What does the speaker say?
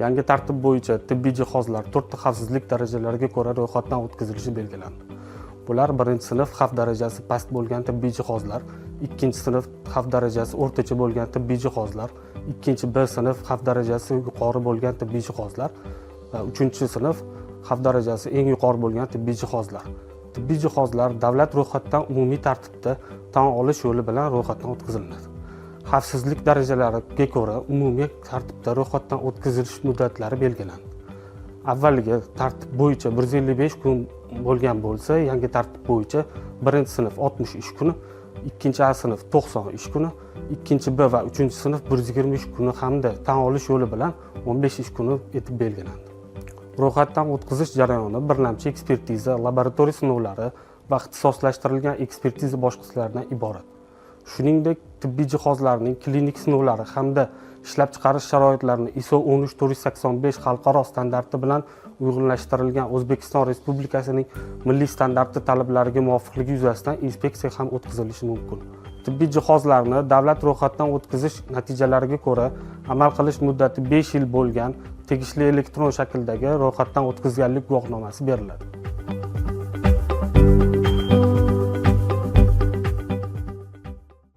Yangi tartib bo'yicha tibbiy jihozlar 4 ta xavfsizlik darajalariga ko'ra ro'yxatdan o'tkazilishi belgilandi. Bular 1-sinf xavf darajasi past bo'lgan tibbiy jihozlar, 2-sinf xavf darajasi o'rtacha bo'lgan tibbiy jihozlar, 2-B-sinf xavf darajasi yuqori bo'lgan tibbiy jihozlar va 3-sinf xavf darajasi eng yuqori bo'lgan tibbiy jihozlar. Tibbiy jihozlar davlat ro'yxatdan umumiy tartibda tan olish yo'li bilan ro'yxatdan o'tkaziladi. Xavfsizlik darajalariga ko'ra umumiy tartibda ro'yxatdan o'tkazilish muddatlari belgilandi. Avvaliga tartib bo'yicha 155 kun bo'lgan bo'lsa, yangi tartib bo'yicha 1-sinf 60 ish kuni, 2-A sinf 90 ish kuni, 2-B va 3-sinf 120 ish kuni hamda tan olish yo'li bilan 15 ish kuni etib belgilandi. Ro'yxatdan o'tkazish jarayoni birlamchi ekspertiza, laboratoriya sinovlari va ixtisoslashtirilgan ekspertiza bosqichlaridan iborat. Shuningdek, tibbiy jihozlarning klinik sinovlari hamda ishlab chiqarish sharoitlarini ISO 13485 xalqaro standarti bilan uyg'unlashtirilgan O'zbekiston Respublikasining milliy standarti talablariga muvofiqligi yuzasidan inspeksiya ham o'tkazilishi mumkin. Tibbiy jihozlarni davlat ro'yxatdan o'tkazish natijalariga ko'ra amal qilish muddati 5 yil bo'lgan tegishli elektron shakldagi ro'yxatdan o'tkazganlik guvohnomasi beriladi.